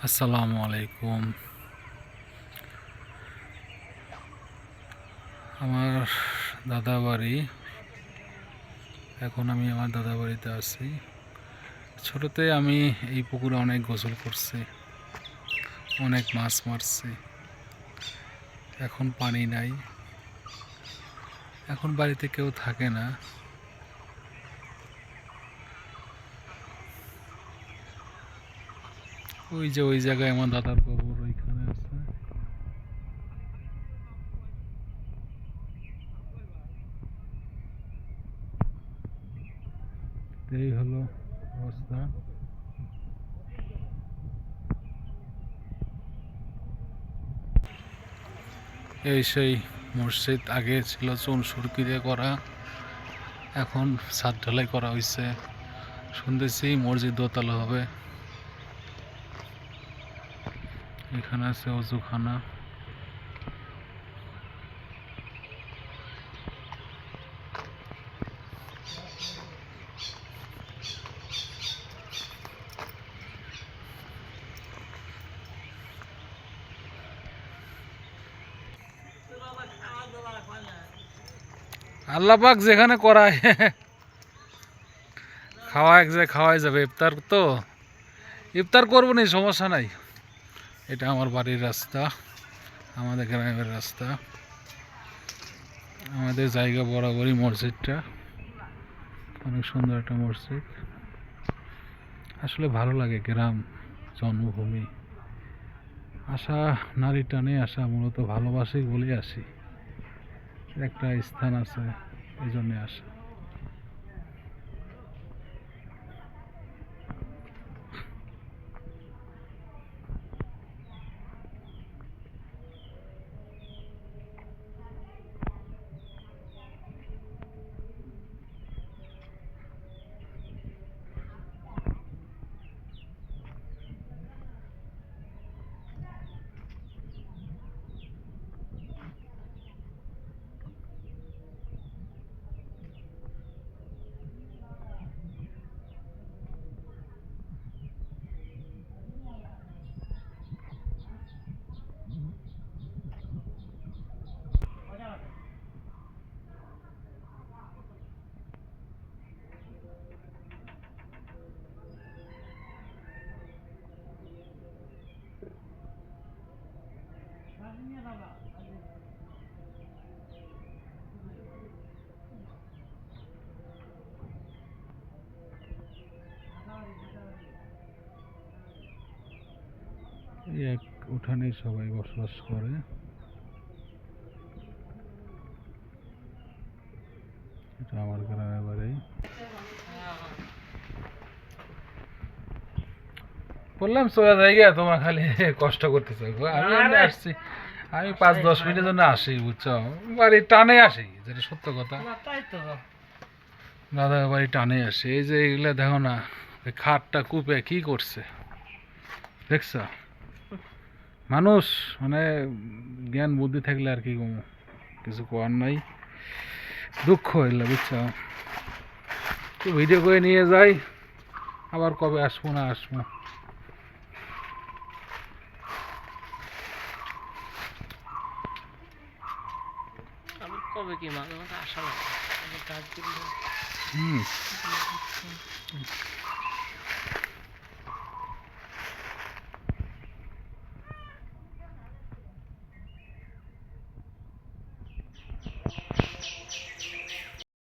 আসসালামু আলাইকুম। আমার দাদা বাড়ি। এখন আমি আমার দাদা বাড়িতে আছি। ছোটতে আমি এই পুকুরে অনেক গোসল করছি, অনেক মাছ মারছি। এখন পানি নাই, এখন বাড়িতে কেউ থাকে না। ওই যে ওই জায়গায় আমার দাদার কবর ওইখানে আছে। এই হলো অবস্থা। এই সেই মসজিদ, আগে ছিল চুন সুরকি দিয়ে করা, এখন ছাদ ঢালাই করা হয়েছে। শুনতেছি মসজিদ দোতলা হবে। এখানে আছে অজুখানা। আল্লাহ পাক যেখানে করায় খাওয়াই যাবে। ইফতার তো ইফতার করবো নি, সমস্যা নাই। এটা আমার বাড়ির রাস্তা, আমাদের গ্রামের রাস্তা, আমাদের জায়গা বরাবরই মসজিদটা। অনেক সুন্দর একটা মসজিদ। আসলে ভালো লাগে, গ্রাম জন্মভূমি। আশা নারী টানে আসা, মূলত ভালোবাসি বলেই আসি। একটা স্থান আছে, এই জন্যে আসা। এই এক উঠানে সবাই বসবাস করে। এটা আমার গ্রামের বাড়ি। বললাম চলে যাই গিয়া, তোমার খালি কষ্ট করতেছে। আমি এমনি আসছি, আমি 5-10 মিনিটের জন্য আসি, বুঝছো। বাড়ি টানে আসি, যেটা সত্য কথা। দাদা বাড়ি টানে আসি। এই যে এগুলা দেখো না, খাটটা কুপে কি করছে দেখছ। মানুষ মানে জ্ঞান বুদ্ধি থাকলে আর কি কমু, কিছু করার নাই। দুঃখ হইলে, বুঝছো। ভিডিও করে নিয়ে যাই, আবার কবে আসবো না আসবো। কবে কি মাঝে মাঝে আসা লাগে কাজ হুম।